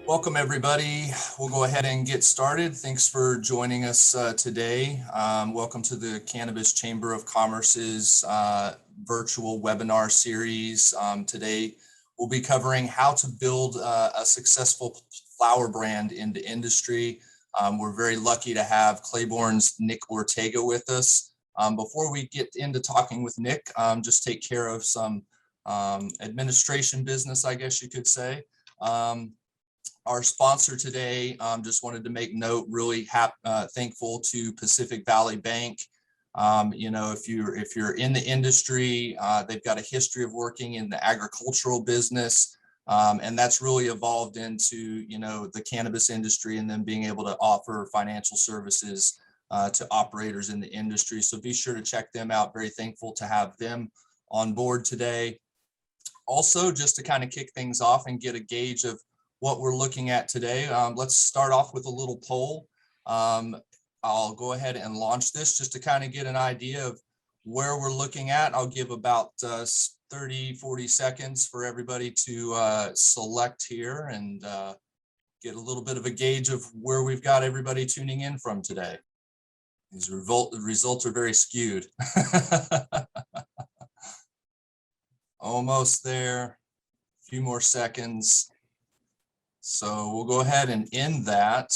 Welcome, everybody. We'll go ahead and get started. Thanks for joining us today. Welcome to the Cannabis Chamber of Commerce's virtual webinar series. Today, we'll be covering how to build a successful flower brand in the industry. We're very lucky to have Claybourne's Nick Ortega with us. Before we get into talking with Nick, just take care of some administration business, I guess you could say. Our sponsor today, just wanted to make note, really thankful to Pacific Valley Bank. If you're in the industry, they've got a history of working in the agricultural business, and that's really evolved into, the cannabis industry and then being able to offer financial services to operators in the industry. So be sure to check them out. Very thankful to have them on board today. Also, just to kind of kick things off and get a gauge of what we're looking at today. Let's start off with a little poll. I'll go ahead and launch this just to kind of get an idea of where we're looking at. I'll give about 30, 40 seconds for everybody to select here and get a little bit of a gauge of where we've got everybody tuning in from today. These results are very skewed. Almost there, a few more seconds. So we'll go ahead and end that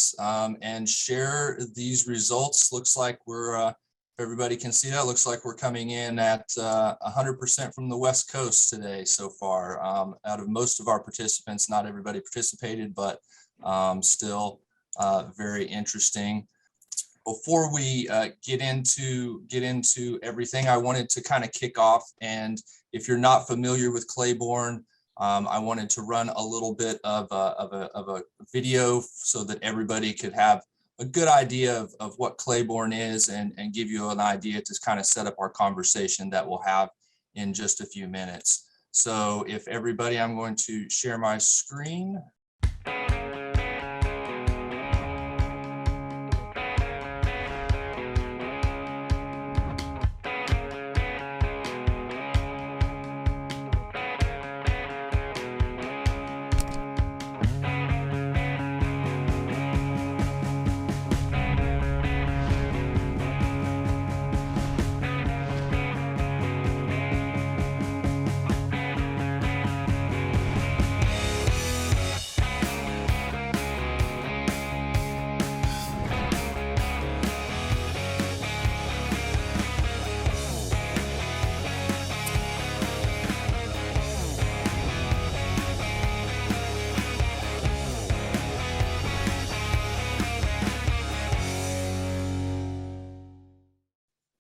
and share these results. Looks like we're, if everybody can see that, looks like we're coming in at 100% from the West Coast today so far. Out of most of our participants, not everybody participated, but still very interesting. Before we get into everything, I wanted to kind of kick off. And if you're not familiar with Claybourne, I wanted to run a little bit of a video so that everybody could have a good idea of what Claybourne is and give you an idea to kind of set up our conversation that we'll have in just a few minutes. So if everybody, I'm going to share my screen.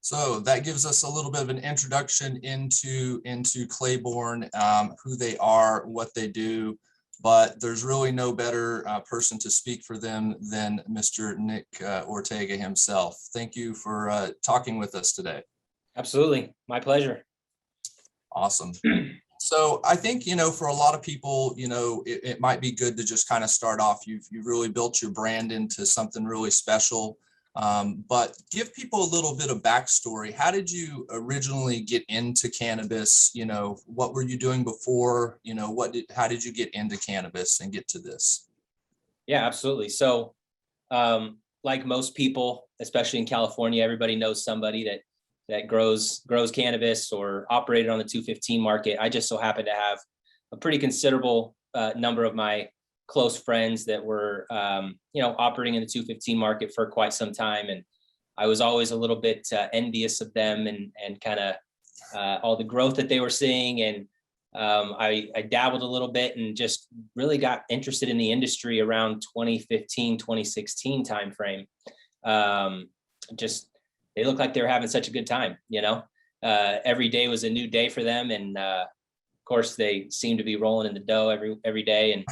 So that gives us a little bit of an introduction into Claybourne, who they are, what they do, but there's really no better person to speak for them than Mr. Nick Ortega himself. Thank you for talking with us today. Absolutely, my pleasure. Awesome. So I think, for a lot of people, it might be good to just kind of start off. You've really built your brand into something really special. But give people a little bit of backstory. How did you originally get into cannabis? What were you doing before? How did you get into cannabis and get to this? Yeah, absolutely. So like most people, especially in California, everybody knows somebody that grows cannabis or operated on the 215 market. I just so happen to have a pretty considerable number of my close friends that were, operating in the 215 market for quite some time. And I was always a little bit envious of them and kind of all the growth that they were seeing. And I dabbled a little bit and just really got interested in the industry around 2015, 2016 timeframe. They looked like they were having such a good time, every day was a new day for them. And of course they seemed to be rolling in the dough every day. And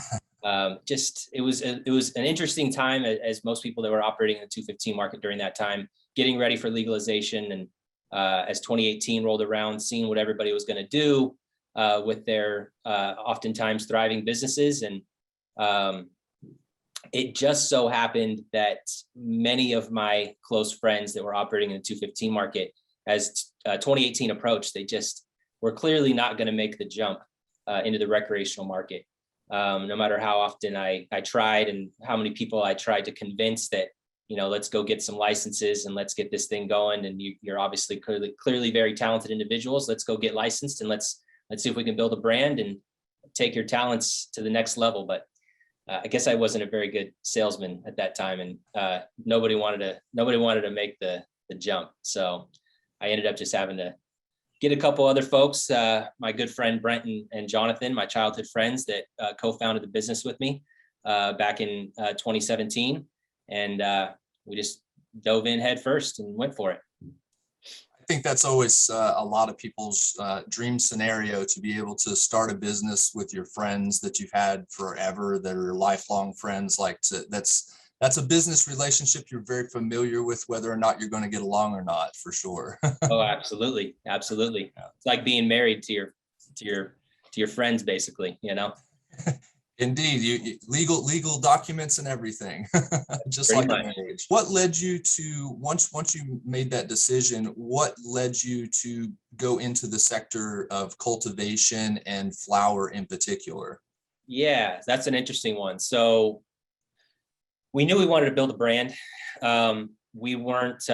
it was an interesting time, as most people that were operating in the 215 market during that time, getting ready for legalization. And as 2018 rolled around, seeing what everybody was going to do with their oftentimes thriving businesses. And it just so happened that many of my close friends that were operating in the 215 market, as 2018 approached, they just were clearly not going to make the jump into the recreational market. No matter how often I tried and how many people I tried to convince that, let's go get some licenses and let's get this thing going. And you're obviously clearly very talented individuals. Let's go get licensed and let's see if we can build a brand and take your talents to the next level. But I guess I wasn't a very good salesman at that time, and nobody wanted to make the jump. So I ended up just having to get a couple other folks, my good friend Brent and Jonathan, my childhood friends that co-founded the business with me back in 2017. And we just dove in head first and went for it. I think that's always a lot of people's dream scenario, to be able to start a business with your friends that you've had forever, that are lifelong friends. That's a business relationship you're very familiar with, whether or not you're going to get along or not, for sure. Oh, absolutely. Absolutely. Yeah. It's like being married to your friends, basically, Indeed, you legal documents and everything, just Pretty like much. a marriage. What led you to, once you made that decision, what led you to go into the sector of cultivation and flower in particular? Yeah, that's an interesting one. So we knew we wanted to build a brand. We weren't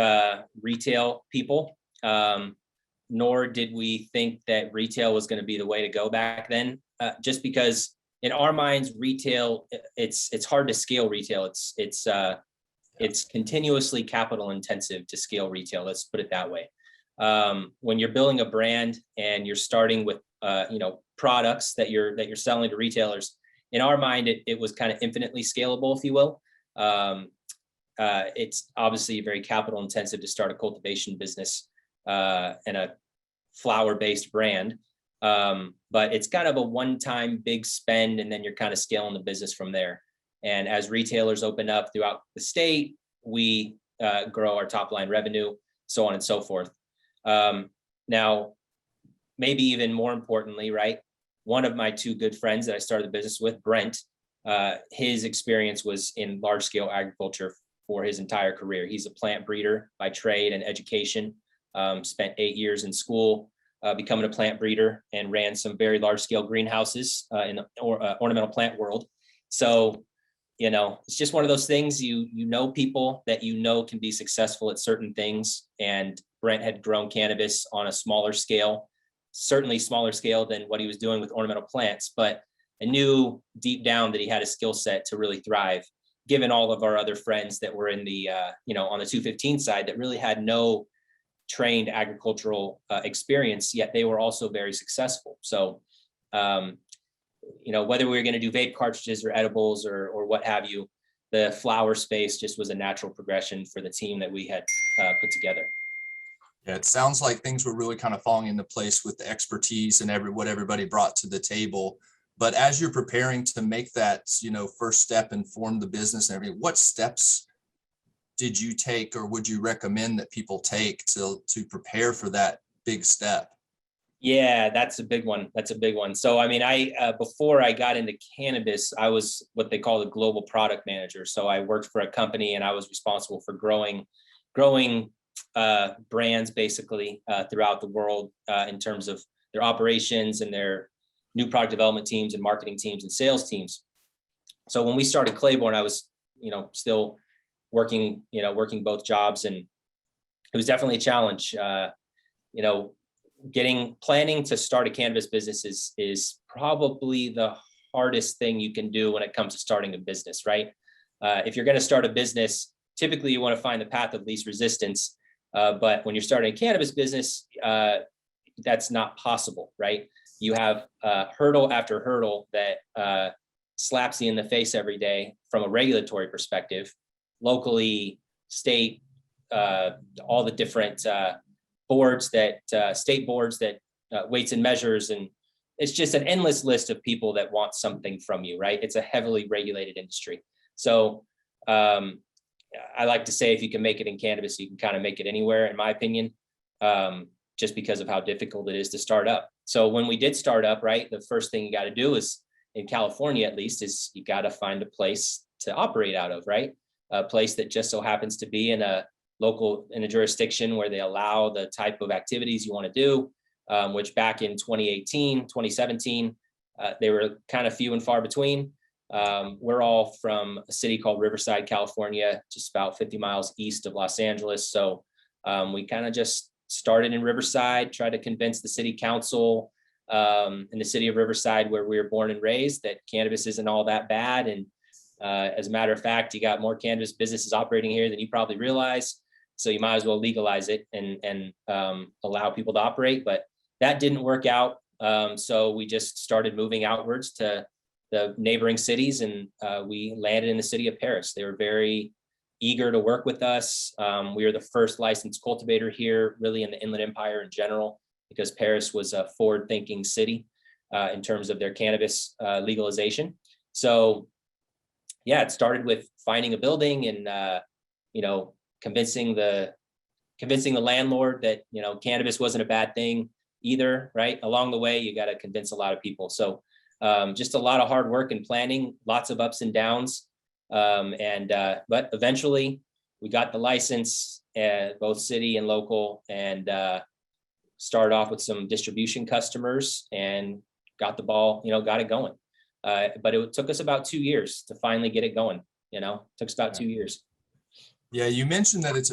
retail people, nor did we think that retail was going to be the way to go back then, just because in our minds, retail, it's hard to scale retail. It's continuously capital intensive to scale retail. Let's put it that way. When you're building a brand and you're starting with products that you're selling to retailers, in our mind, it was kind of infinitely scalable, if you will. It's obviously very capital intensive to start a cultivation business and a flower-based brand. But it's kind of a one-time big spend, and then you're kind of scaling the business from there. And as retailers open up throughout the state, we grow our top line revenue, so on and so forth. Now, maybe even more importantly, right? One of my two good friends that I started the business with, Brent, his experience was in large scale agriculture for his entire career. He's a plant breeder by trade and education, spent 8 years in school, becoming a plant breeder, and ran some very large scale greenhouses in the ornamental plant world. So, it's just one of those things, you know people that can be successful at certain things. And Brent had grown cannabis on a smaller scale, certainly smaller scale than what he was doing with ornamental plants, but I knew deep down that he had a skill set to really thrive, given all of our other friends that were in the, on the 215 side that really had no trained agricultural experience, yet they were also very successful. So, whether we were going to do vape cartridges or edibles or what have you, the flower space just was a natural progression for the team that we had put together. Yeah, it sounds like things were really kind of falling into place with the expertise and what everybody brought to the table. But as you're preparing to make that, first step and form the business and everything, what steps did you take, or would you recommend that people take to prepare for that big step? Yeah, that's a big one. So, before I got into cannabis, I was what they call the global product manager. So I worked for a company and I was responsible for growing brands basically throughout the world in terms of their operations and their new product development teams and marketing teams and sales teams. So when we started Claybourne, I was, still working both jobs, and it was definitely a challenge. Planning to start a cannabis business is probably the hardest thing you can do when it comes to starting a business, right? If you're going to start a business, typically you want to find the path of least resistance. But when you're starting a cannabis business, that's not possible, right? You have hurdle after hurdle that slaps you in the face every day from a regulatory perspective, locally, state, all the different boards state boards that weights and measures. And it's just an endless list of people that want something from you, right? It's a heavily regulated industry. So I like to say if you can make it in cannabis, you can kind of make it anywhere, in my opinion, just because of how difficult it is to start up. So when we did start up, right, the first thing you got to do is, in California at least, is you got to find a place to operate out of, right? A place that just so happens to be in a jurisdiction where they allow the type of activities you want to do, which back in 2017, they were kind of few and far between. We're all from a city called Riverside, California, just about 50 miles east of Los Angeles. So we kind of just started in Riverside, tried to convince the city council in the city of Riverside, where we were born and raised, that cannabis isn't all that bad. And as a matter of fact, you got more cannabis businesses operating here than you probably realize. So you might as well legalize it and allow people to operate. But that didn't work out. So we just started moving outwards to the neighboring cities, and we landed in the city of Paris. They were very eager to work with us. We were the first licensed cultivator here, really in the Inland Empire in general, because Paris was a forward-thinking city in terms of their cannabis legalization. So yeah, it started with finding a building and convincing the landlord that cannabis wasn't a bad thing either, right? Along the way, you got to convince a lot of people. So just a lot of hard work and planning, lots of ups and downs. But eventually we got the license, both city and local, and started off with some distribution customers and got the ball, got it going. But it took us about 2 years to finally get it going. Took us about 2 years. Yeah, you mentioned that it's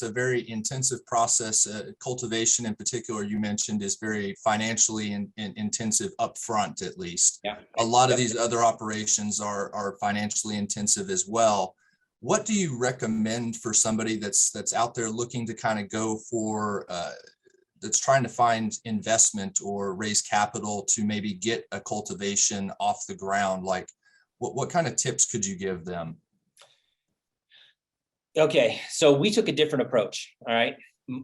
a very intensive process. Cultivation in particular, you mentioned, is very financially intensive upfront, at least. Yeah. A lot of these other operations are financially intensive as well. What do you recommend for somebody that's out there looking to kind of go for that's trying to find investment or raise capital to maybe get a cultivation off the ground? Like, what kind of tips could you give them? Okay, so we took a different approach. All right.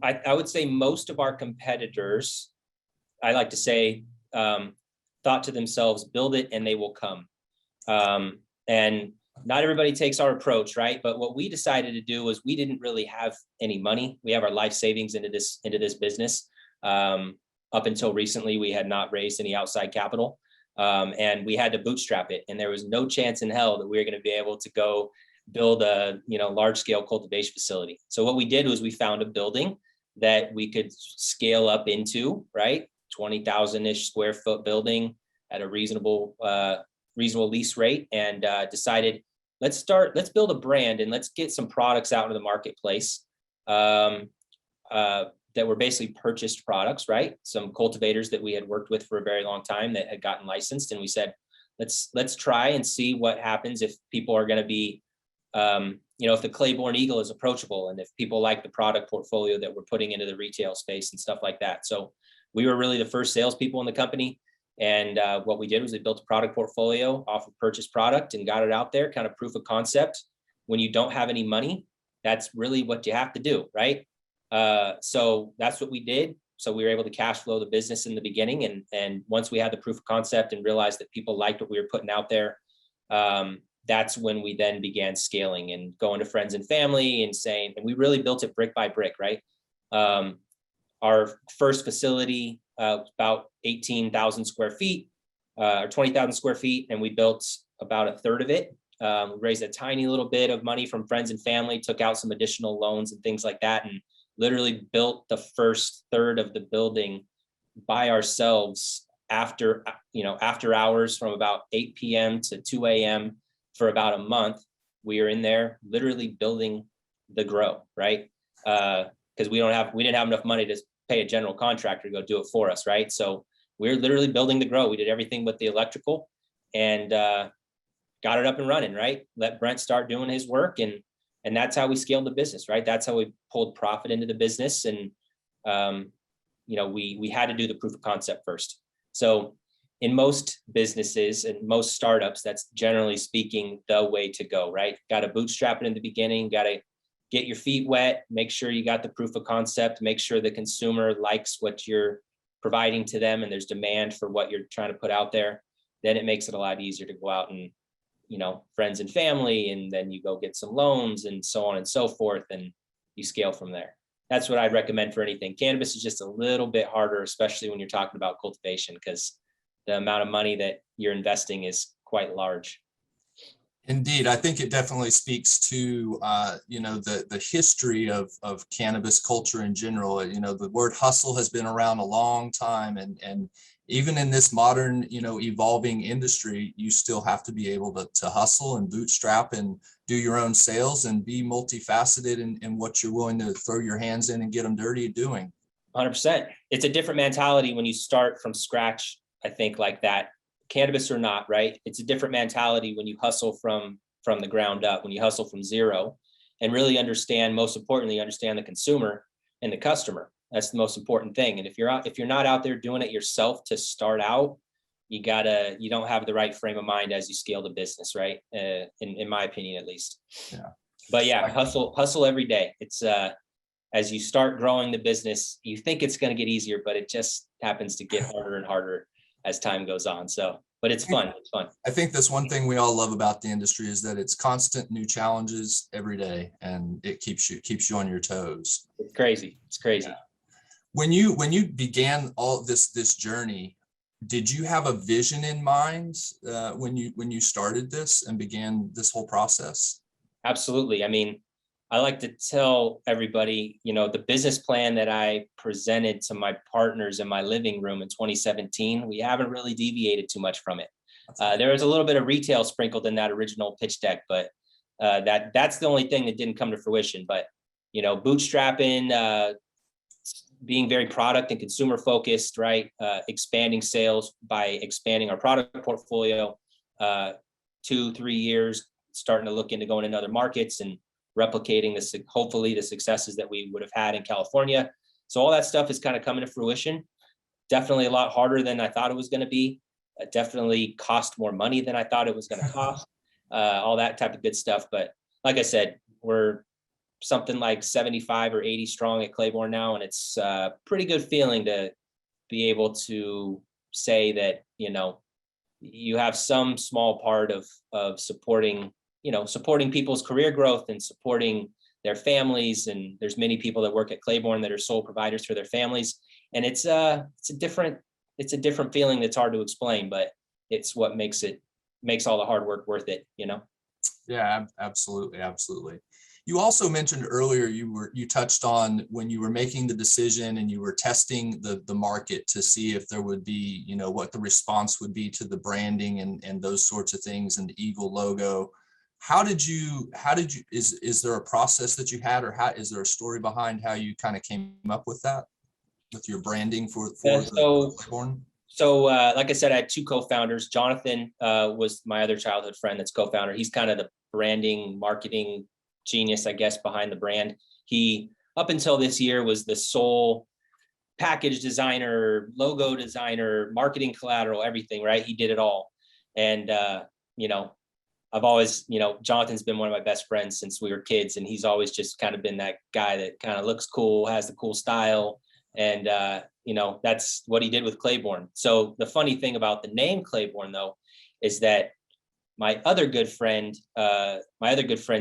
I would say most of our competitors, I like to say, thought to themselves, build it and they will come. And not everybody takes our approach, right? But what we decided to do was, we didn't really have any money. We have our life savings into this business. Up until recently, we had not raised any outside capital. And we had to bootstrap it. And there was no chance in hell that we were going to be able to go build a large scale cultivation facility. So what we did was, we found a building that we could scale up into, right? 20,000-ish square foot building at a reasonable lease rate, and decided, let's build a brand and let's get some products out into the marketplace that were basically purchased products, right? Some cultivators that we had worked with for a very long time that had gotten licensed. And we said, let's try and see what happens if people are going to be if the Claybourne Eagle is approachable, and if people like the product portfolio that we're putting into the retail space and stuff like that. So we were really the first salespeople in the company. And what we did was, we built a product portfolio off of purchased product and got it out there, kind of proof of concept. When you don't have any money, that's really what you have to do, right? So that's what we did. So we were able to cash flow the business in the beginning. And once we had the proof of concept and realized that people liked what we were putting out there, that's when we then began scaling and going to friends and family and saying, and we really built it brick by brick, right? Our first facility, about 18,000 square feet, or 20,000 square feet. And we built about a third of it. We raised a tiny little bit of money from friends and family, took out some additional loans and things like that, and literally built the first third of the building by ourselves after hours, from about 8 p.m. to 2 a.m. for about a month. We were in there literally building the grow, right? Because we didn't have enough money to pay a general contractor to go do it for us, right? So we were literally building the grow. We did everything but the electrical, and got it up and running, right? Let Brent start doing his work, and that's how we scaled the business, right? That's how we pulled profit into the business. And we had to do the proof of concept first. So in most businesses and most startups, that's generally speaking the way to go, right? Got to bootstrap it in the beginning, got to get your feet wet, make sure you got the proof of concept, make sure the consumer likes what you're providing to them and there's demand for what you're trying to put out there. Then it makes it a lot easier to go out and, friends and family, and then you go get some loans and so on and so forth, and you scale from there. That's what I'd recommend for anything. Cannabis is just a little bit harder, especially when you're talking about cultivation, because the amount of money that you're investing is quite large. Indeed, I think it definitely speaks to the history of cannabis culture in general. The word hustle has been around a long time, and even in this modern, evolving industry, you still have to be able to hustle and bootstrap and do your own sales and be multifaceted in what you're willing to throw your hands in and get them dirty at doing. 100%. It's a different mentality when you start from scratch, I think, like that, cannabis or not, right? It's a different mentality when you hustle from the ground up, when you hustle from zero, and really understand, most importantly, understand the consumer and the customer. That's the most important thing. And if you're not out there doing it yourself to start out, you don't have the right frame of mind as you scale the business, right? In my opinion, at least. Yeah. But yeah, hustle every day. It's as you start growing the business, you think it's going to get easier, but it just happens to get harder and harder as time goes on. So, but it's fun. It's fun. I think that's one thing we all love about the industry is that it's constant new challenges every day, and it keeps you on your toes. It's crazy. It's crazy. Yeah. When you began all this journey, did you have a vision in mind when you started this and began this whole process? Absolutely. I mean, I like to tell everybody, the business plan that I presented to my partners in my living room in 2017, we haven't really deviated too much from it. There was a little bit of retail sprinkled in that original pitch deck, but that's the only thing that didn't come to fruition. But, bootstrapping, being very product and consumer focused, right? Expanding sales by expanding our product portfolio, 2-3 years, starting to look into going into other markets and replicating hopefully the successes that we would have had in California. So all that stuff is kind of coming to fruition. Definitely a lot harder than I thought it was going to be. Definitely cost more money than I thought it was going to cost. All that type of good stuff. But like I said, we're something like 75 or 80 strong at Claybourne now, and it's a pretty good feeling to be able to say that you have some small part of supporting people's career growth and supporting their families. And there's many people that work at Claybourne that are sole providers for their families. And it's a different feeling that's hard to explain, but it's what makes all the hard work worth it, Yeah, absolutely. Absolutely. You also mentioned earlier, you touched on when you were making the decision and you were testing the market to see if there would be, what the response would be to the branding and those sorts of things and the Eagle logo. Is there a process that you had, or is there a story behind how you kind of came up with that, with your branding for Claybourne? So like I said, I had two co-founders. Jonathan was my other childhood friend that's co-founder. He's kind of the branding, marketing genius, I guess, behind the brand. He, up until this year, was the sole package designer, logo designer, marketing collateral, everything, right? He did it all. And, I've always, Jonathan's been one of my best friends since we were kids, and he's always just kind of been that guy that kind of looks cool, has the cool style. And, that's what he did with Claybourne. So the funny thing about the name Claybourne, though, is that my other good friend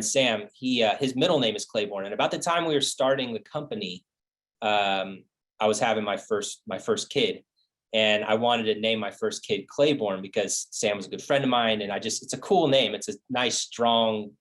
Sam, his middle name is Claybourne. And about the time we were starting the company, I was having my first kid, and I wanted to name my first kid Claybourne because Sam was a good friend of mine, and it's a cool name. It's a nice, strong,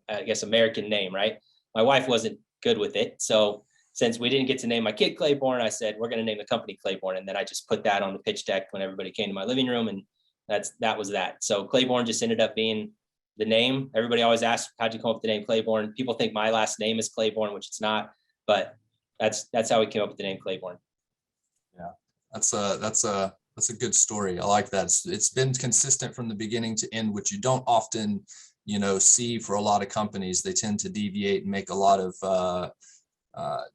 I guess American name, right? My wife wasn't good with it, so since we didn't get to name my kid Claybourne, I said we're going to name the company Claybourne, and then I just put that on the pitch deck when everybody came to my living room, and that was that. So Claybourne just ended up being the name. Everybody always asks, how'd you come up with the name Claybourne? People think my last name is Claybourne, which it's not, but that's how we came up with the name Claybourne. Yeah, that's a good story. I like that. It's been consistent from the beginning to end, which you don't often, see for a lot of companies. They tend to deviate and make a lot of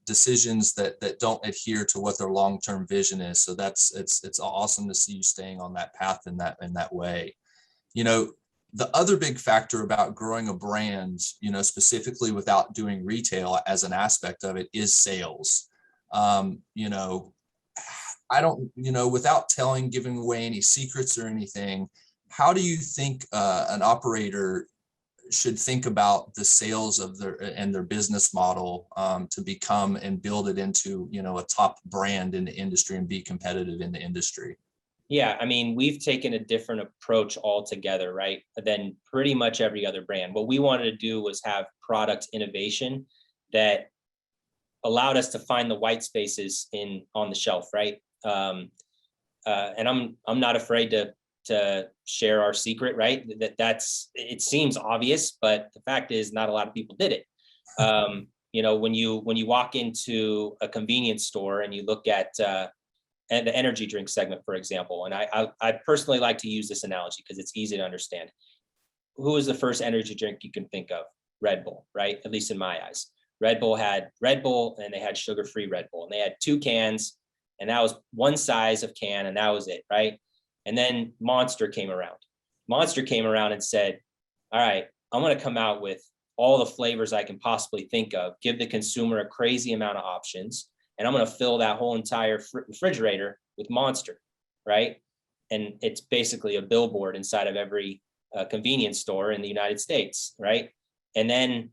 decisions that don't adhere to what their long-term vision is. So it's awesome to see you staying on that path in that way. The other big factor about growing a brand, specifically without doing retail as an aspect of it, is sales. I don't, without giving away any secrets or anything, how do you think an operator should think about the sales of their business model to become and build it into, a top brand in the industry and be competitive in the industry? Yeah, I mean, we've taken a different approach altogether, right, than pretty much every other brand. What we wanted to do was have product innovation that allowed us to find the white spaces on the shelf, right? and I'm not afraid to share our secret, right? It seems obvious, but the fact is not a lot of people did it. When you walk into a convenience store and you look at the energy drink segment, for example, and I personally like to use this analogy because it's easy to understand. Who was the first energy drink you can think of? Red Bull, right? At least in my eyes. Red Bull had Red Bull and they had sugar-free Red Bull, and they had 2 cans, and that was one size of can, and that was it, right? And then Monster came around. Monster came around and said, all right, I'm going to come out with all the flavors I can possibly think of, give the consumer a crazy amount of options, and I'm going to fill that whole entire refrigerator with Monster, right? And it's basically a billboard inside of every convenience store in the United States, right? And then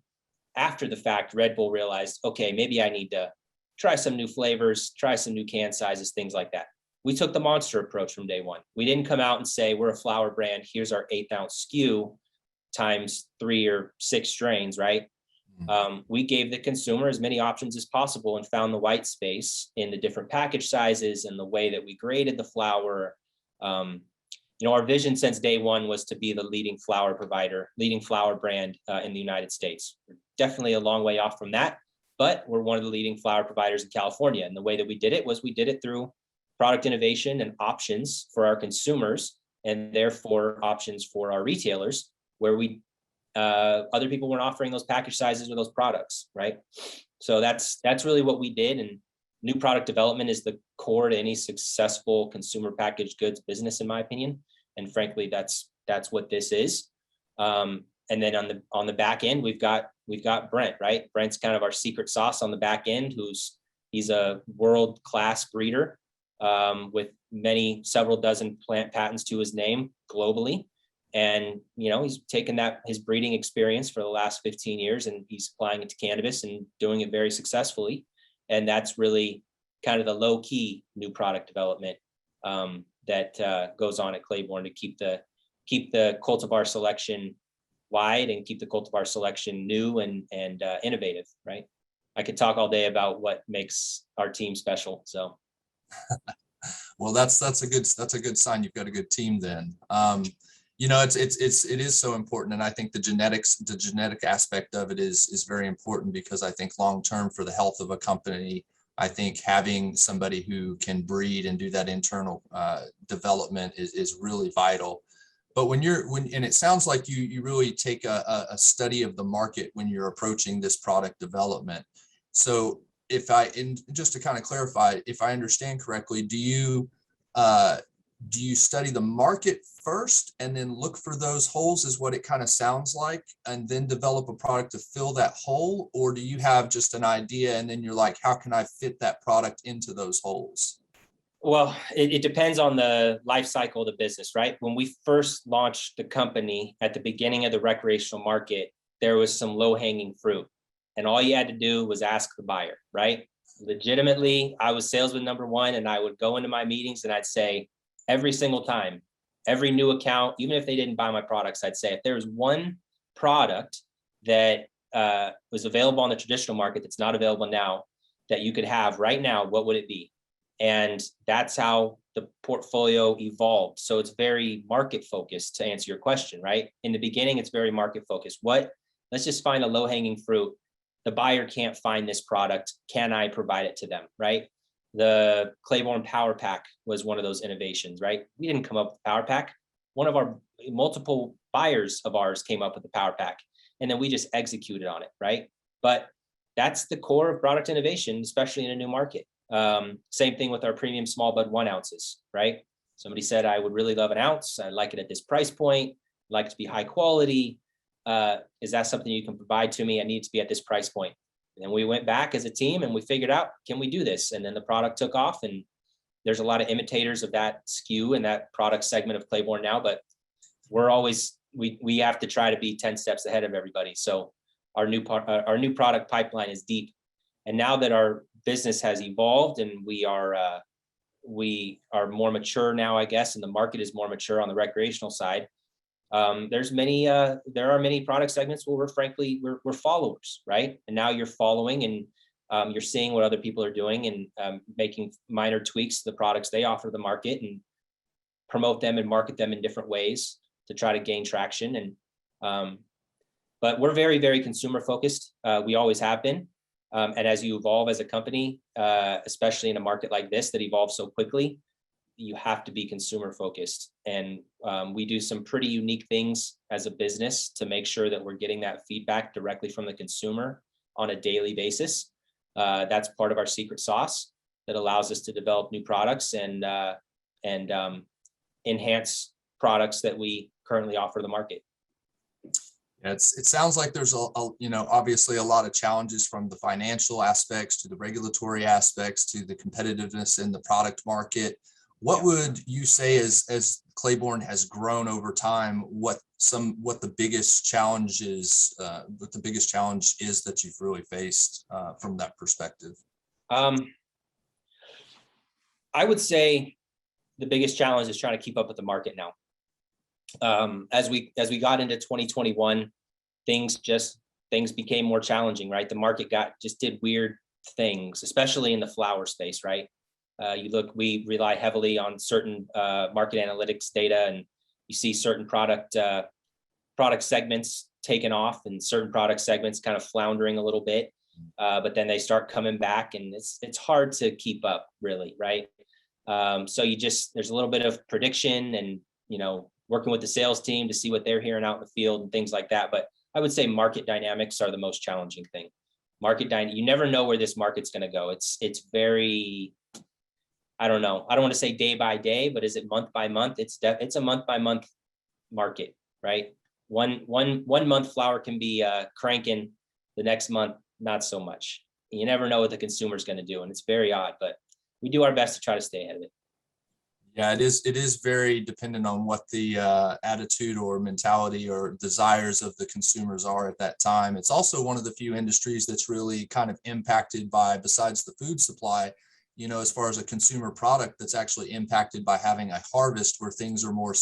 after the fact, Red Bull realized, okay, maybe I need to try some new flavors, try some new can sizes, things like that. We took the Monster approach from day one. We didn't come out and say, we're a flower brand, here's our 1/8 ounce SKU times 3 or 6 strains, right? We gave the consumer as many options as possible and found the white space in the different package sizes and the way that we graded the flower. Our vision since day one was to be the leading flower provider, leading flower brand in the United States. We're definitely a long way off from that, but we're one of the leading flower providers in California. And the way that we did it was we did it through product innovation and options for our consumers, and therefore options for our retailers, where other people weren't offering those package sizes or those products, right? So that's really what we did. And new product development is the core to any successful consumer packaged goods business, in my opinion. And frankly, that's what this is. And then on the back end, we've got Brent, right? Brent's kind of our secret sauce on the back end. He's a world-class breeder with several dozen plant patents to his name globally. And, he's taken his breeding experience for the last 15 years and he's applying it to cannabis and doing it very successfully. And that's really kind of the low key new product development that goes on at Claybourne to keep the cultivar selection wide and keep the cultivar selection new and innovative, right? I could talk all day about what makes our team special. So. Well, that's a good sign. You've got a good team then. It is so important. And I think the genetic aspect of it is very important, because I think long-term for the health of a company, I think having somebody who can breed and do that internal development is really vital. But and it sounds like you really take a study of the market when you're approaching this product development. So just to kind of clarify, if I understand correctly, do you study the market first and then look for those holes, is what it kind of sounds like, and then develop a product to fill that hole? Or do you have just an idea and then you're like, how can I fit that product into those holes? Well, it depends on the life cycle of the business, right? When we first launched the company at the beginning of the recreational market, there was some low-hanging fruit. And all you had to do was ask the buyer, right? Legitimately, I was salesman number one, and I would go into my meetings and I'd say, every single time, every new account, even if they didn't buy my products, I'd say, if there was one product that was available on the traditional market that's not available now, that you could have right now, what would it be? And that's how the portfolio evolved. So it's very market focused, to answer your question, right? In the beginning, it's very market focused. Let's just find a low-hanging fruit. The buyer can't find this product. Can I provide it to them, right? The Claybourne Power Pack was one of those innovations, right? We didn't come up with the Power Pack. One of our multiple buyers of ours came up with the Power Pack, and then we just executed on it, right? But that's the core of product innovation, especially in a new market. Same thing with our premium small bud 1 ounces, right? Somebody said, I would really love an ounce. I like it at this price point. I'd like it to be high quality. Is that something you can provide to me? I need it to be at this price point. And we went back as a team and we figured out, can we do this? And then the product took off, and there's a lot of imitators of that SKU and that product segment of Claybourne now, but we have to try to be 10 steps ahead of everybody. So our new product pipeline is deep. And now that our business has evolved and we are more mature now, I guess, and the market is more mature on the recreational side, there are many product segments where we're followers, right? And now you're following, and You're seeing what other people are doing and making minor tweaks to the products they offer the market and promote them and market them in different ways to try to gain traction. And but we're very, very consumer focused. We always have been. And as you evolve as a company, especially in a market like this that evolves so quickly, you have to be consumer focused. And we do some pretty unique things as a business to make sure that we're getting that feedback directly from the consumer on a daily basis. That's part of our secret sauce that allows us to develop new products and enhance products that we currently offer the market. Yeah, it sounds like there's obviously a lot of challenges, from the financial aspects to the regulatory aspects to the competitiveness in the product market. What would you say, as Claybourne has grown over time, what the biggest challenge is, that you've really faced from that perspective? I would say the biggest challenge is trying to keep up with the market now. As we got into 2021, things became more challenging, right? The market did weird things, especially in the flower space, right? We rely heavily on certain market analytics data, and you see certain product segments taken off and certain product segments kind of floundering a little bit. But then they start coming back, and it's hard to keep up, really, right? So there's a little bit of prediction and, working with the sales team to see what they're hearing out in the field and things like that. But I would say market dynamics are the most challenging thing. You never know where this market's going to go. It's very, I don't know. I don't want to say day by day, but is it month by month? It's a month by month market, right? One month flower can be cranking, the next month not so much. You never know what the consumer's going to do, and it's very odd, but we do our best to try to stay ahead of it. Yeah, it is very dependent on what the attitude or mentality or desires of the consumers are at that time. It's also one of the few industries that's really kind of impacted by, besides the food supply, as far as a consumer product, that's actually impacted by having a harvest where things are more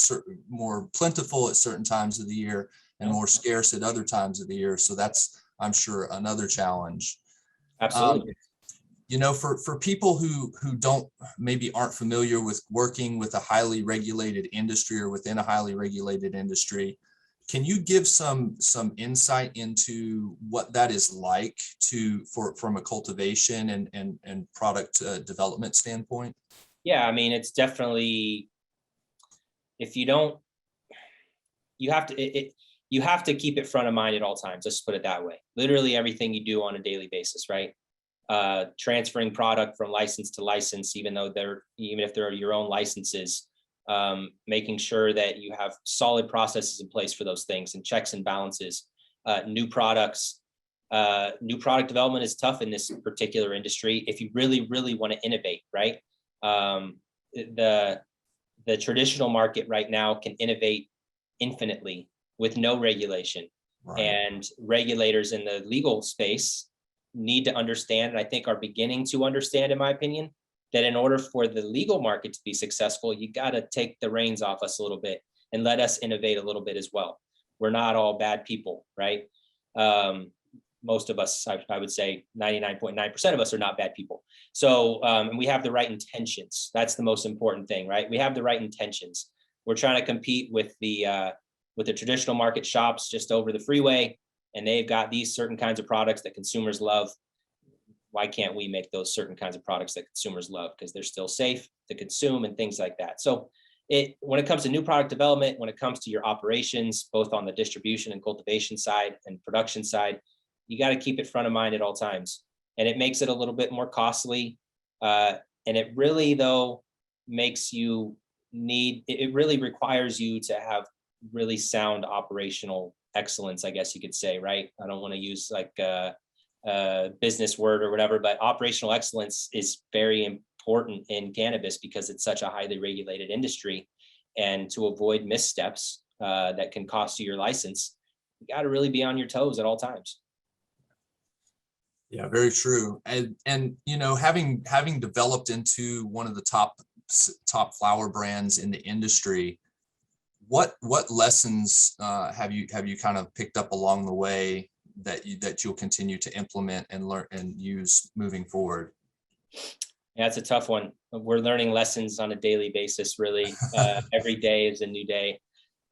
plentiful at certain times of the year and more scarce at other times of the year. So that's, I'm sure, another challenge. Absolutely. For people who aren't familiar with working with a highly regulated industry or within a highly regulated industry, can you give some insight into what that is like from a cultivation and product development standpoint? Yeah, I mean, it's definitely, you have to keep it front of mind at all times. Let's put it that way. Literally everything you do on a daily basis, right? Transferring product from license to license, even if they're your own licenses, making sure that you have solid processes in place for those things and checks and balances. New product development is tough in this particular industry if you really, really want to innovate, right? The traditional market right now can innovate infinitely with no regulation. Right. And regulators in the legal space need to understand, and I think are beginning to understand, in my opinion, that in order for the legal market to be successful, you got to take the reins off us a little bit and let us innovate a little bit as well. We're not all bad people, right? Most of us, I would say 99.9% of us are not bad people. So and we have the right intentions. That's the most important thing, right? We have the right intentions. We're trying to compete with the traditional market shops just over the freeway, and they've got these certain kinds of products that consumers love. Why can't we make those certain kinds of products that consumers love? Because they're still safe to consume and things like that. So when it comes to new product development, when it comes to your operations, both on the distribution and cultivation side and production side, you got to keep it front of mind at all times. And it makes it a little bit more costly. And it really, though, it really requires you to have really sound operational excellence, I guess you could say, right? I don't want to use like a business word or whatever, but operational excellence is very important in cannabis because it's such a highly regulated industry. And to avoid missteps that can cost you your license, you got to really be on your toes at all times. Yeah, very true. And having developed into one of the top flower brands in the industry, what lessons have you kind of picked up along the way that you'll continue to implement and learn and use moving forward? Yeah, it's a tough one. We're learning lessons on a daily basis, really. Every day is a new day.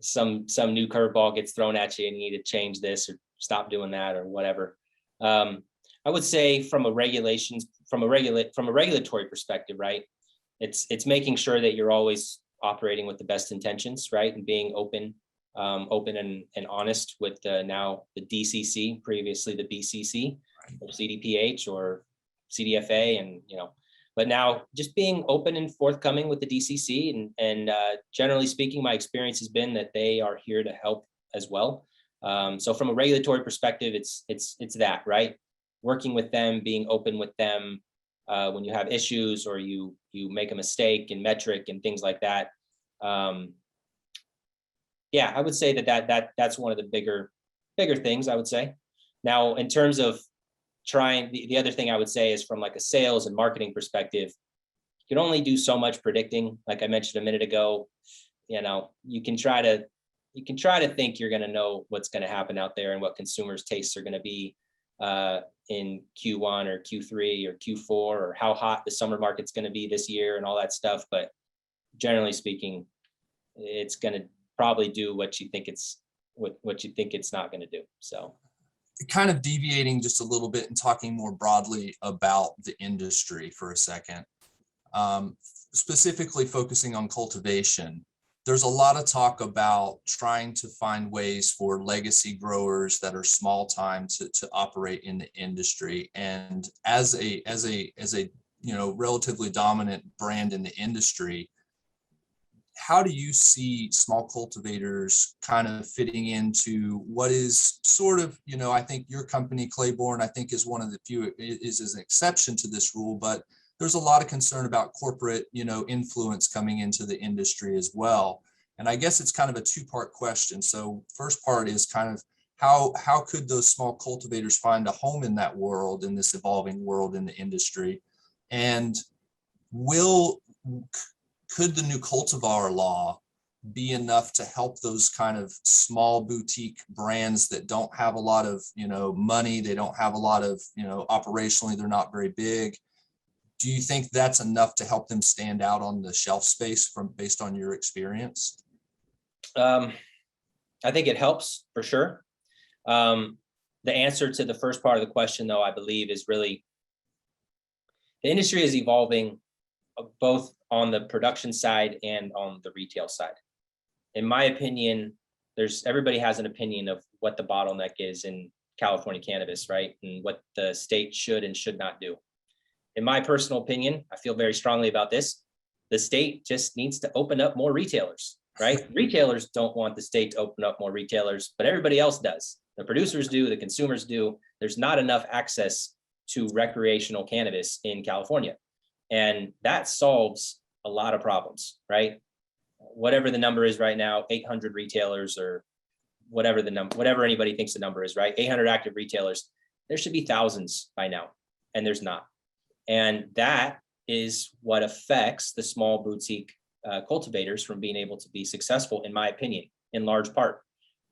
Some new curveball gets thrown at you and you need to change this or stop doing that or whatever. I would say from a regulatory perspective, right? It's making sure that you're always operating with the best intentions, right? And being open and honest with now the DCC, previously the BCC, or CDPH or CDFA, and but now just being open and forthcoming with the DCC, and generally speaking, my experience has been that they are here to help as well. So from a regulatory perspective, it's that, right? Working with them, being open with them when you have issues or you make a mistake in metric and things like that. Yeah, I would say that's one of the bigger things, I would say. Now, in terms of trying, the other thing I would say is from like a sales and marketing perspective, you can only do so much predicting. Like I mentioned a minute ago, you can try to think you're going to know what's going to happen out there and what consumers' tastes are going to be in Q1 or Q3 or Q4, or how hot the summer market's going to be this year and all that stuff. But generally speaking, it's going to probably do what you think it's not going to do. So kind of deviating just a little bit and talking more broadly about the industry for a second, specifically focusing on cultivation. There's a lot of talk about trying to find ways for legacy growers that are small time to operate in the industry. And as a relatively dominant brand in the industry, how do you see small cultivators kind of fitting into what is sort of, I think your company, Claybourne, I think is one of the few, is an exception to this rule, but there's a lot of concern about corporate, influence coming into the industry as well. And I guess it's kind of a two-part question. So first part is kind of how could those small cultivators find a home in that world, in this evolving world in the industry? And could the new cultivar law be enough to help those kind of small boutique brands that don't have a lot of, money, they don't have a lot of, operationally, they're not very big? Do you think that's enough to help them stand out on the shelf space based on your experience? I think it helps for sure. The answer to the first part of the question, though, I believe is really the industry is evolving both on the production side and on the retail side. In my opinion, everybody has an opinion of what the bottleneck is in California cannabis, right? And what the state should and should not do. In my personal opinion, I feel very strongly about this. The state just needs to open up more retailers, right? Retailers don't want the state to open up more retailers, but everybody else does. The producers do, the consumers do. There's not enough access to recreational cannabis in California. And that solves a lot of problems, right? Whatever the number is right now, 800 retailers or whatever anybody thinks the number is, right? 800 active retailers. There should be thousands by now, and there's not. And that is what affects the small boutique cultivators from being able to be successful, in my opinion, in large part.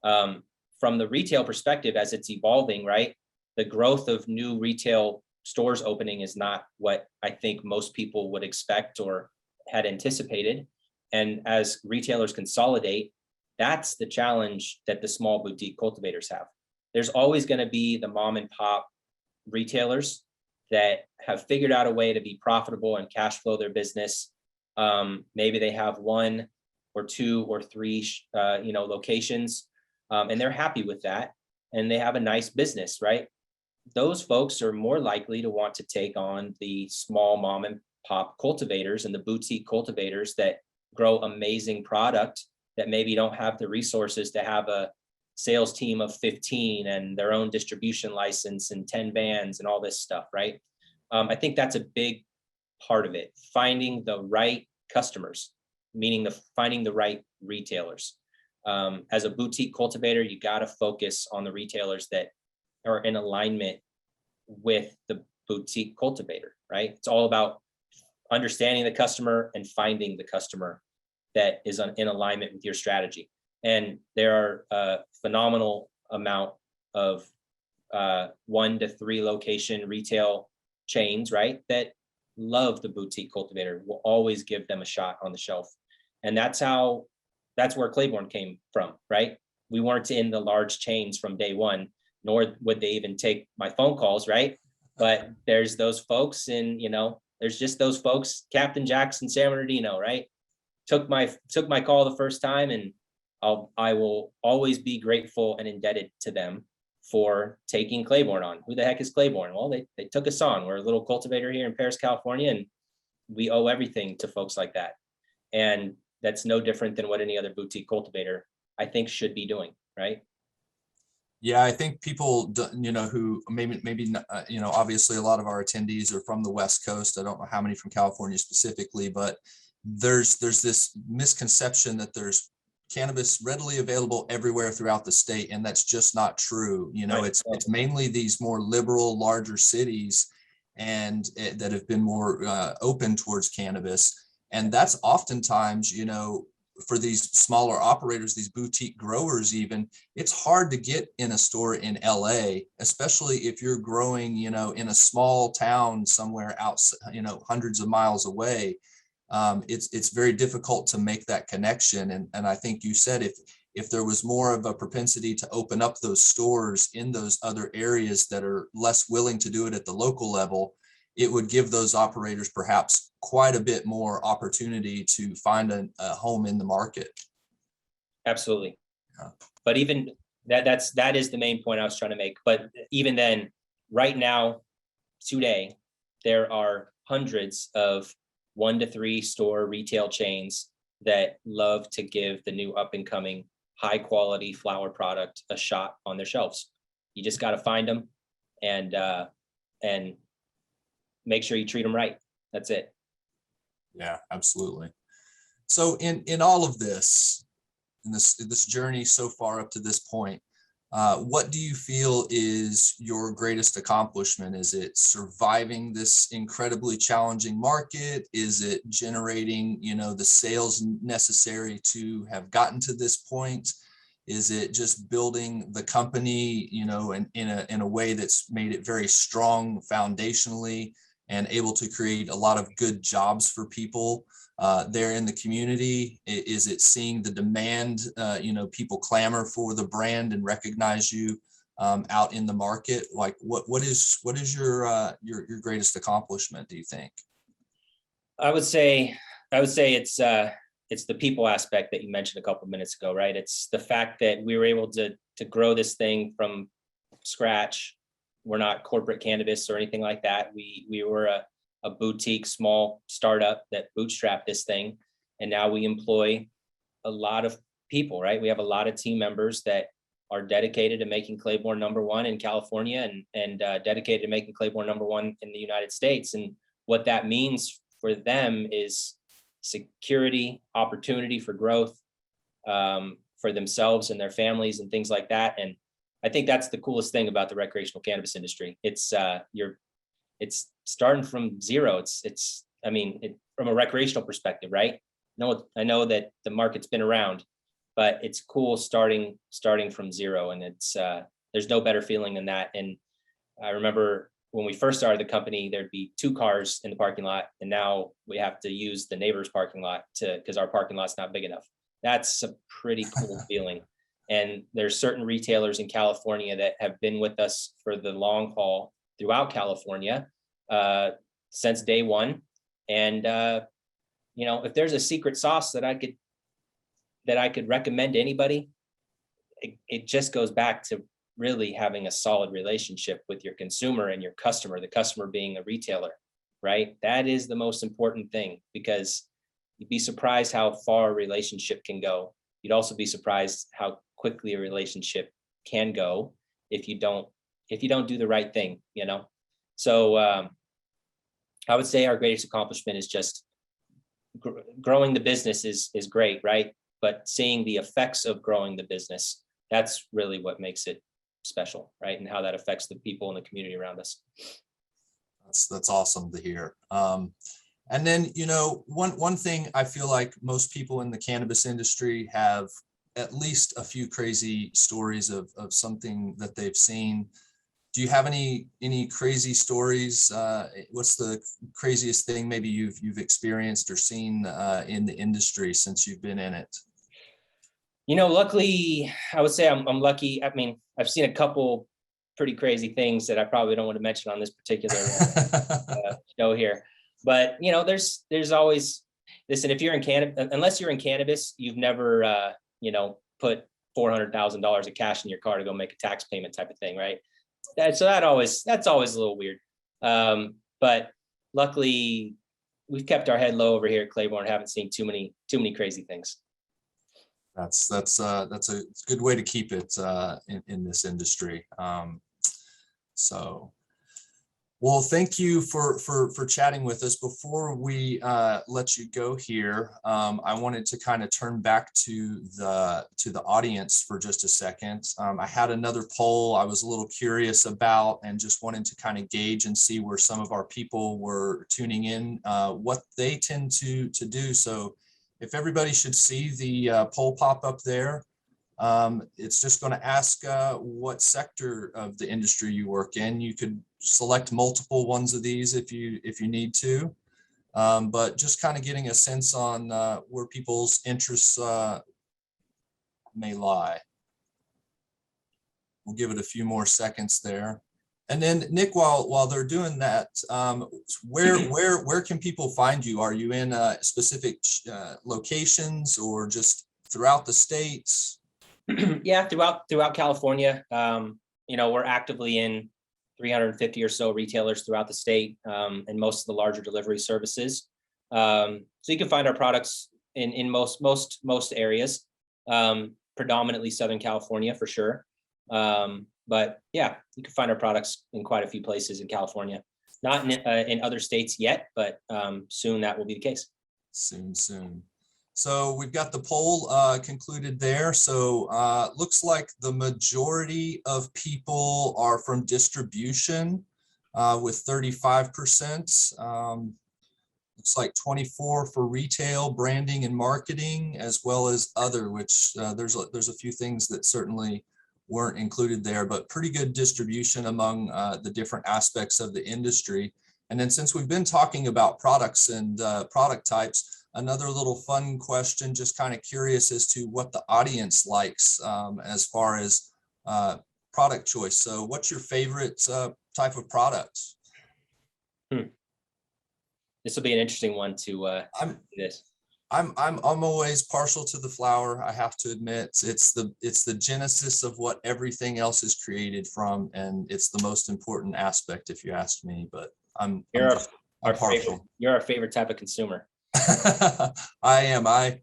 From the retail perspective, as it's evolving, right? The growth of new retail stores opening is not what I think most people would expect or had anticipated. And as retailers consolidate, that's the challenge that the small boutique cultivators have. There's always going to be the mom and pop retailers that have figured out a way to be profitable and cash flow their business. Maybe they have 1 or 2 or 3, locations, and they're happy with that, and they have a nice business, right? Those folks are more likely to want to take on the small mom and pop cultivators and the boutique cultivators that grow amazing product that maybe don't have the resources to have a sales team of 15 and their own distribution license and 10 vans and all this stuff, right? I think that's a big part of it. Finding the right customers, meaning finding the right retailers. As a boutique cultivator, you got to focus on the retailers that are in alignment with the boutique cultivator, right? It's all about understanding the customer and finding the customer that is in alignment with your strategy. And there are a phenomenal amount of 1 to 3 location retail chains, right, that love the boutique cultivator, will always give them a shot on the shelf. And that's where Claybourne came from, right? We weren't in the large chains from day one, nor would they even take my phone calls, right? But there's those folks, and there's just those folks, Captain Jackson, San Bernardino, right? Took my call the first time, and I will always be grateful and indebted to them for taking Claybourne on. Who the heck is Claybourne? Well, they took us on. We're a little cultivator here in Paris, California, and we owe everything to folks like that. And that's no different than what any other boutique cultivator, I think, should be doing, right? Yeah, I think people, who maybe obviously a lot of our attendees are from the West Coast. I don't know how many from California specifically, but there's this misconception that there's cannabis readily available everywhere throughout the state, and that's just not true. It's mainly these more liberal, larger cities and that have been more open towards cannabis. And that's oftentimes, for these smaller operators, these boutique growers, even, it's hard to get in a store in LA, especially if you're growing, in a small town somewhere out, hundreds of miles away. It's very difficult to make that connection. And I think you said if there was more of a propensity to open up those stores in those other areas that are less willing to do it at the local level, it would give those operators perhaps quite a bit more opportunity to find a home in the market. Absolutely. Yeah. But even that is the main point I was trying to make. But even then, right now, today, there are hundreds of 1 to 3 store retail chains that love to give the new up and coming high quality flower product a shot on their shelves. You just got to find them and make sure you treat them right. That's it. Yeah, absolutely. So in all of this, in this journey so far up to this point, what do you feel is your greatest accomplishment? Is it surviving this incredibly challenging market? Is it generating, the sales necessary to have gotten to this point? Is it just building the company, in a way that's made it very strong foundationally and able to create a lot of good jobs for people there in the community? Is it seeing the demand, people clamor for the brand and recognize you out in the market? Like what is your greatest accomplishment, do you think? I would say it's the people aspect that you mentioned a couple of minutes ago, right? It's the fact that we were able to grow this thing from scratch. We're not corporate cannabis or anything like that. We were a boutique small startup that bootstrapped this thing. And now we employ a lot of people, right? We have a lot of team members that are dedicated to making Claybourne #1 in California and dedicated to making Claybourne #1 in the United States. And what that means for them is security, opportunity for growth for themselves and their families and things like that. And I think that's the coolest thing about the recreational cannabis industry. It's starting from zero. From a recreational perspective, right? No, I know that the market's been around, but it's cool starting from zero. And it's there's no better feeling than that. And I remember when we first started the company, there'd be 2 cars in the parking lot, and now we have to use the neighbor's parking lot because our parking lot's not big enough. That's a pretty cool feeling. And there's certain retailers in California that have been with us for the long haul throughout California since day one. And if there's a secret sauce that I could recommend to anybody, it just goes back to really having a solid relationship with your consumer and your customer, the customer being a retailer, right? That is the most important thing, because you'd be surprised how far a relationship can go. You'd also be surprised how quickly a relationship can go if you don't do the right thing, So I would say our greatest accomplishment is just growing the business is great, right? But seeing the effects of growing the business, that's really what makes it special, right? And how that affects the people in the community around us. That's awesome to hear. And then, one thing I feel like most people in the cannabis industry have at least a few crazy stories of something that they've seen do you have any crazy stories? What's the craziest thing maybe you've experienced or seen in the industry since you've been in it? Luckily, I would say I'm lucky. I mean, I've seen a couple pretty crazy things that I probably don't want to mention on this particular show here. But there's always, listen, if you're in cannabis, unless you're in cannabis, you've never put $400,000 of cash in your car to go make a tax payment type of thing, right? That's always a little weird. But luckily, we've kept our head low over here at Claybourne. Haven't seen too many crazy things. That's a good way to keep it in this industry. So, well, thank you for chatting with us. Before we let you go here, I wanted to kind of turn back to the audience for just a second. I had another poll I was a little curious about and just wanted to kind of gauge and see where some of our people were tuning in, what they tend to do. So if everybody should see the poll pop up there, it's just going to ask what sector of the industry you work in. You could select multiple ones of these if you need to, but just kind of getting a sense on where people's interests may lie. We'll give it a few more seconds there. And then Nick, while they're doing that, where can people find you? Are you in specific locations or just throughout the states? Yeah, throughout California. We're actively in 350 or so retailers throughout the state, and most of the larger delivery services. So you can find our products in most areas, predominantly Southern California for sure. But yeah, you can find our products in quite a few places in California, not in other states yet, but soon that will be the case. Soon. So we've got the poll concluded there. So looks like the majority of people are from distribution with 35%. Looks like 24 for retail, branding and marketing, as well as other, which there's a few things that certainly weren't included there, but pretty good distribution among the different aspects of the industry. And then since we've been talking about products and product types, another little fun question, just kind of curious as to what the audience likes as far as product choice. So what's your favorite type of product? This will be an interesting one to do this. I'm always partial to the flower. I have to admit, it's the genesis of what everything else is created from, and it's the most important aspect, if you ask me. But I'm partial. You're our favorite type of consumer. I am. I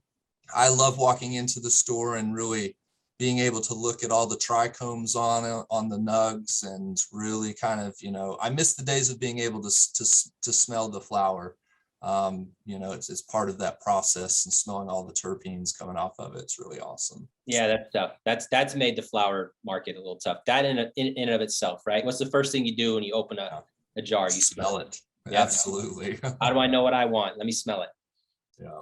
love walking into the store and really being able to look at all the trichomes on the nugs and really kind of, I miss the days of being able to smell the flower. It's part of that process, and smelling all the terpenes coming off of it. It's really awesome. Yeah, that's tough. That's made the flower market a little tough. That in and of itself, right? What's the first thing you do when you open a jar? You smell it. Yeah. Absolutely. How do I know what I want? Let me smell it. Yeah.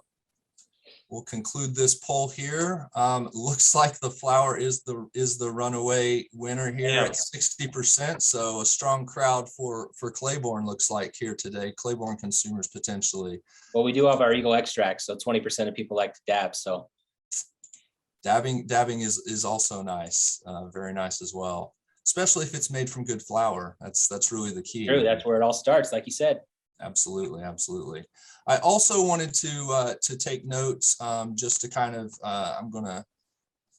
We'll conclude this poll here. Looks like the flower is the runaway winner here at 60%. So a strong crowd for Claybourne looks like here today. Claybourne consumers potentially. Well, we do have our Eagle extract, so 20% of people like to dab. So dabbing is also nice, very nice as well. Especially if it's made from good flour. That's really the key. True, that's where it all starts, like you said. Absolutely. I also wanted to take notes just to kind of, I'm going to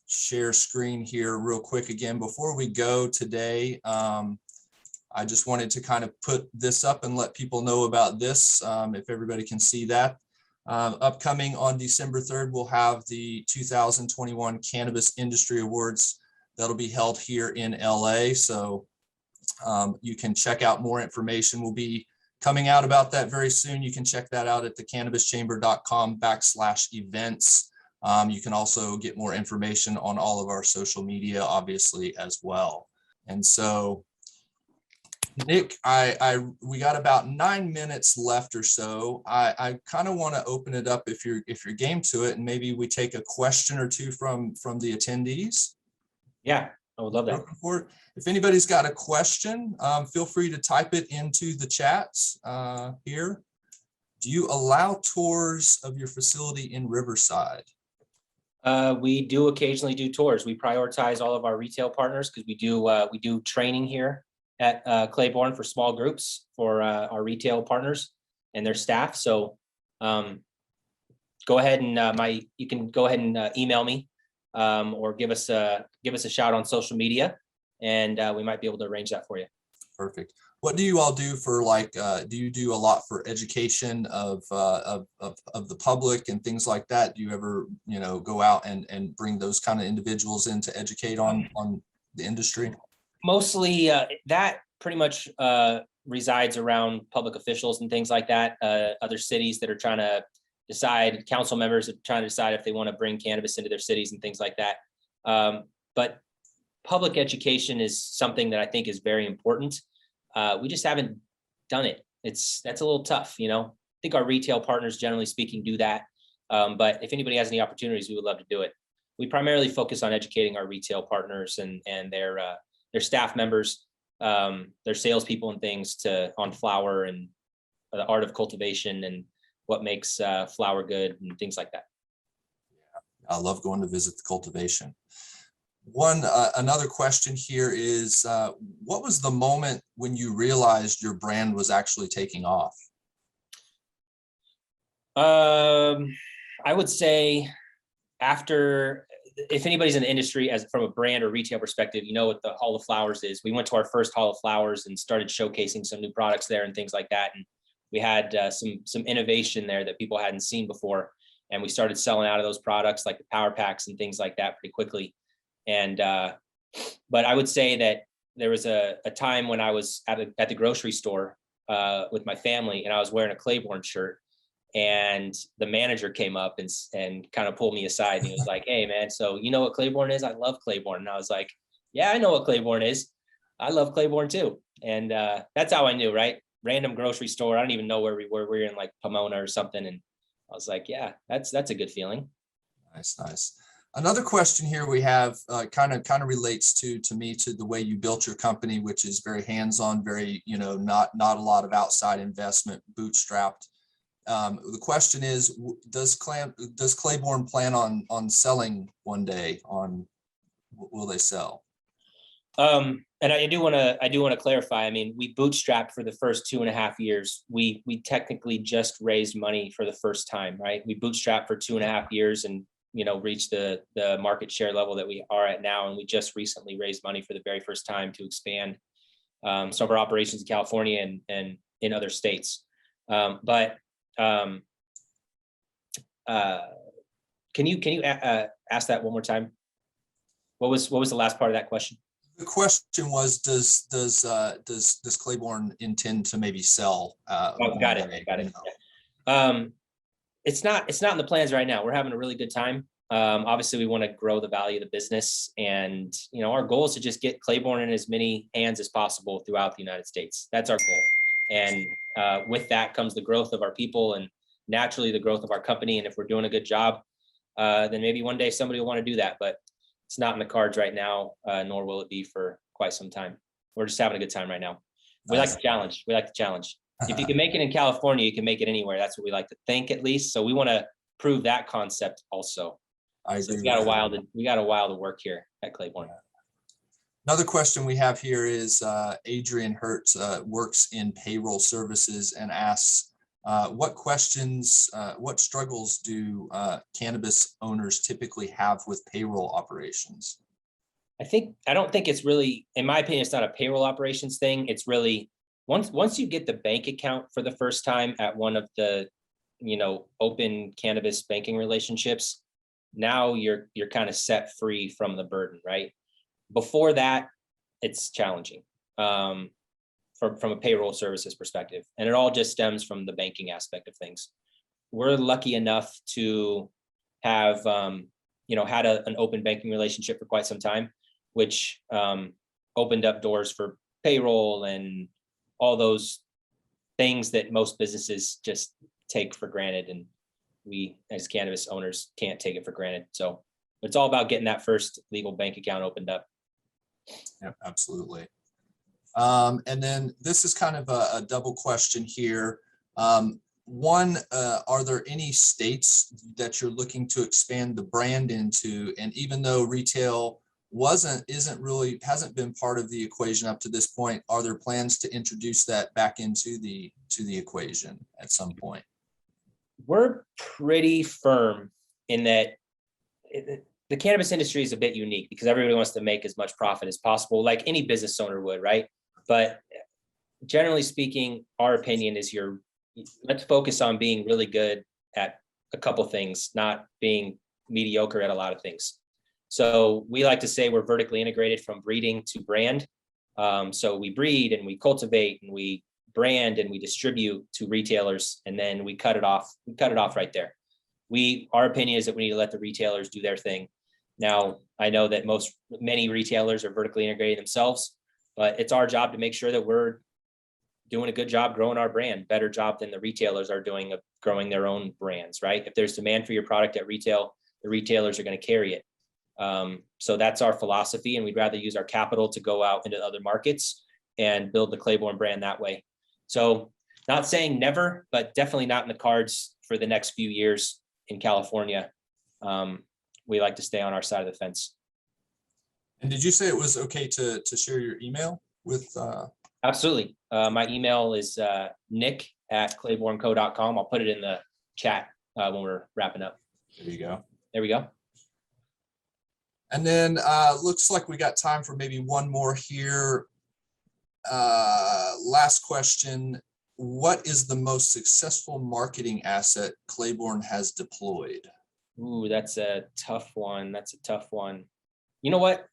share screen here real quick again before we go today. I just wanted to kind of put this up and let people know about this, if everybody can see that. Upcoming on December 3rd, we'll have the 2021 Cannabis Industry Awards that'll be held here in LA. So you can check out more information. We'll be coming out about that very soon. You can check that out at thecannabischamber.com/events. You can also get more information on all of our social media, obviously, as well. And so, Nick, we got about 9 minutes left or so. I kind of want to open it up if you're game to it, and maybe we take a question or two from the attendees. Yeah, I would love that. Looking for it. If anybody's got a question, feel free to type it into the chats here. Do you allow tours of your facility in Riverside? We do occasionally do tours. We prioritize all of our retail partners because we do training here at Claybourne for small groups for our retail partners and their staff. So go ahead and you can go ahead and email me or give us a shout on social media, and we might be able to arrange that for you. Perfect. What do you all do for do you do a lot for education of the public and things like that? Do you ever, go out and bring those kind of individuals in to educate on the industry? Mostly that pretty much resides around public officials and things like that. Other cities that are trying to decide, council members are trying to decide if they want to bring cannabis into their cities and things like that. But public education is something that I think is very important. We just haven't done it. That's a little tough, I think our retail partners, generally speaking, do that. But if anybody has any opportunities, we would love to do it. We primarily focus on educating our retail partners and their staff members, their salespeople and things on flower and the art of cultivation and what makes flower good and things like that. I love going to visit the cultivation. Another question here is, what was the moment when you realized your brand was actually taking off? I would say if anybody's in the industry from a brand or retail perspective, you know what the Hall of Flowers is. We went to our first Hall of Flowers and started showcasing some new products there and things like that. And we had some innovation there that people hadn't seen before. And we started selling out of those products like the power packs and things like that pretty quickly. And but I would say that there was a time when I was at the grocery store with my family, and I was wearing a Claybourne shirt, and the manager came up and kind of pulled me aside, and he was like, "Hey man, so you know what Claybourne is? I love Claybourne." And I was like, "Yeah, I know what Claybourne is. I love Claybourne too." And that's how I knew, right? Random grocery store. I don't even know where we were. We were in like Pomona or something, and I was like, "Yeah, that's a good feeling." Nice. Another question here we have kind of relates to the way you built your company, which is very hands-on, very, not a lot of outside investment, bootstrapped. The question is, does Claybourne plan on selling one day? Will they sell? And I do want to clarify. I mean, we bootstrapped for the first 2.5 years. We technically just raised money for the first time, right? We bootstrapped for 2.5 years and reach the market share level that we are at now. And we just recently raised money for the very first time to expand some of our operations in California and in other states. But can you ask that one more time? What was the last part of that question? The question was, does Claybourne intend to maybe sell? Got it. It's not in the plans right now. We're having a really good time. Obviously, we want to grow the value of the business, and our goal is to just get Claybourne in as many hands as possible throughout the United States. That's our goal, and with that comes the growth of our people and naturally the growth of our company. And if we're doing a good job, then maybe one day somebody will want to do that. But it's not in the cards right now, nor will it be for quite some time. We're just having a good time right now. We like the challenge. If you can make it in California, you can make it anywhere. That's what we like to think, at least. So we want to prove that concept also. I agree. So we got a while to work here at Claybourne. Another question we have here is Adrian Hertz works in payroll services and asks, what struggles do cannabis owners typically have with payroll operations? I don't think it's really, in my opinion, it's not a payroll operations thing. It's really once you get the bank account for the first time at one of the, open cannabis banking relationships, now you're kind of set free from the burden, right? Before that, it's challenging from a payroll services perspective. And it all just stems from the banking aspect of things. We're lucky enough to have, had an open banking relationship for quite some time, which opened up doors for payroll and all those things that most businesses just take for granted. And we, as cannabis owners, can't take it for granted. So it's all about getting that first legal bank account opened up. Yeah, absolutely. And then this is kind of a double question here. One, are there any states that you're looking to expand the brand into? And even though retail hasn't been part of the equation up to this point, are there plans to introduce that back into the equation at some point? We're pretty firm in that the cannabis industry is a bit unique because everybody wants to make as much profit as possible, like any business owner would, right? But generally speaking, our opinion is let's focus on being really good at a couple things, not being mediocre at a lot of things. So we like to say we're vertically integrated from breeding to brand. So we breed and we cultivate and we brand and we distribute to retailers, and then we cut it off. We cut it off right there. Our opinion is that we need to let the retailers do their thing. Now, I know that many retailers are vertically integrated themselves, but it's our job to make sure that we're doing a good job growing our brand, better job than the retailers are doing of growing their own brands, right? If there's demand for your product at retail, the retailers are going to carry it. So that's our philosophy, and we'd rather use our capital to go out into other markets and build the Claybourne brand that way. So not saying never, but definitely not in the cards for the next few years in California. We like to stay on our side of the fence. And did you say it was okay to share your email with? Absolutely. My email is nick@claybourneco.com. I'll put it in the chat when we're wrapping up. There you go. There we go. And then looks like we got time for maybe one more here. Last question. What is the most successful marketing asset Claybourne has deployed? Ooh, that's a tough one. That's a tough one. You know what?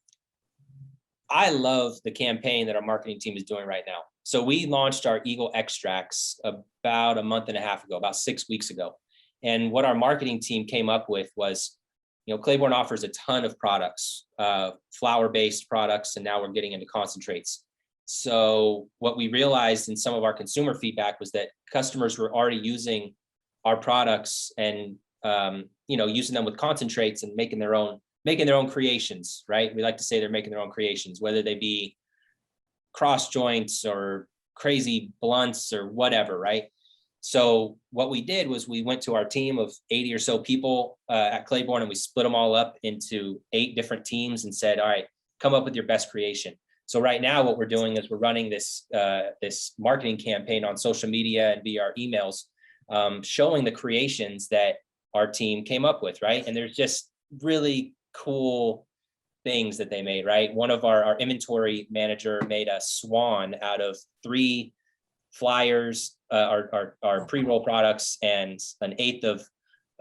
I love the campaign that our marketing team is doing right now. So we launched our Eagle extracts about a month and a half ago, about 6 weeks ago. And what our marketing team came up with was, Claybourne offers a ton of products, flower-based products, and now we're getting into concentrates. So what we realized in some of our consumer feedback was that customers were already using our products and using them with concentrates and making their own creations, right? We like to say they're making their own creations, whether they be cross joints or crazy blunts or whatever, right? So what we did was we went to our team of 80 or so people at Claybourne, and we split them all up into 8 different teams and said, all right, come up with your best creation. So right now what we're doing is we're running this marketing campaign on social media and via our emails, showing the creations that our team came up with, right? And there's just really cool things that they made, right? One of our inventory manager made a swan out of 3 flyers, our pre-roll products, and an 1/8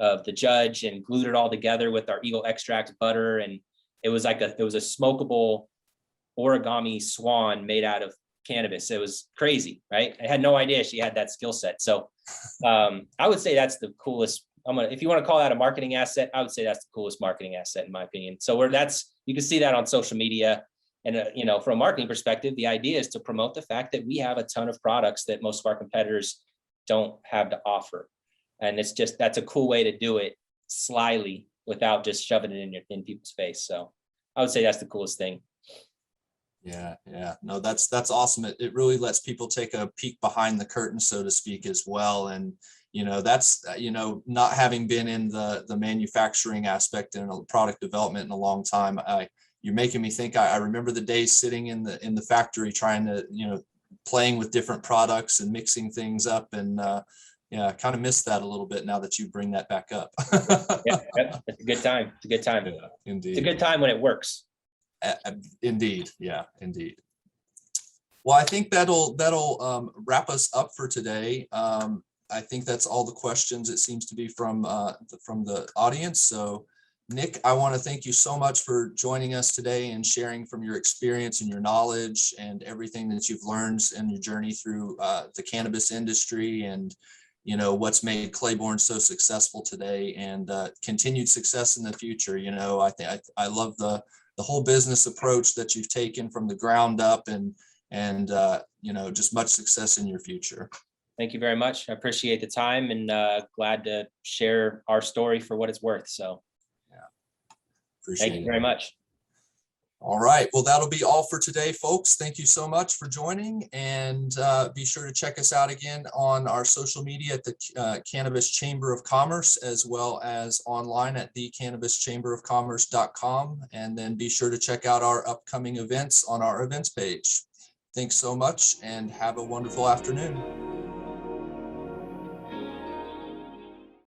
of the Judge, and glued it all together with our Eagle extract butter. And it was a smokable origami swan made out of cannabis. It was crazy, right? I had no idea she had that skill set. So I would say that's the coolest. If you want to call that a marketing asset, I would say that's the coolest marketing asset in my opinion. So you can see that on social media. And from a marketing perspective, the idea is to promote the fact that we have a ton of products that most of our competitors don't have to offer. And that's a cool way to do it slyly without just shoving it in people's face. So I would say that's the coolest thing. Yeah. No, that's awesome. It really lets people take a peek behind the curtain, so to speak, as well. And that's not having been in the manufacturing aspect and product development in a long time. You're making me think. I remember the days sitting in the factory trying to playing with different products and mixing things up, and I kind of miss that a little bit now that you bring that back up. Yeah, it's a good time. It's a good time. Yeah, indeed. It's a good time when it works. Indeed. Yeah, indeed. Well, I think that'll wrap us up for today. I think that's all the questions it seems to be from the audience. So Nick, I want to thank you so much for joining us today and sharing from your experience and your knowledge and everything that you've learned in your journey through the cannabis industry, and what's made Claybourne so successful today, and continued success in the future. I love the whole business approach that you've taken from the ground up, and just much success in your future. Thank you very much. I appreciate the time, and glad to share our story for what it's worth. So appreciate thank you very much. All right. Well, that'll be all for today, folks. Thank you so much for joining, and be sure to check us out again on our social media at the Cannabis Chamber of Commerce, as well as online at thecannabischamberofcommerce.com. And then be sure to check out our upcoming events on our events page. Thanks so much and have a wonderful afternoon.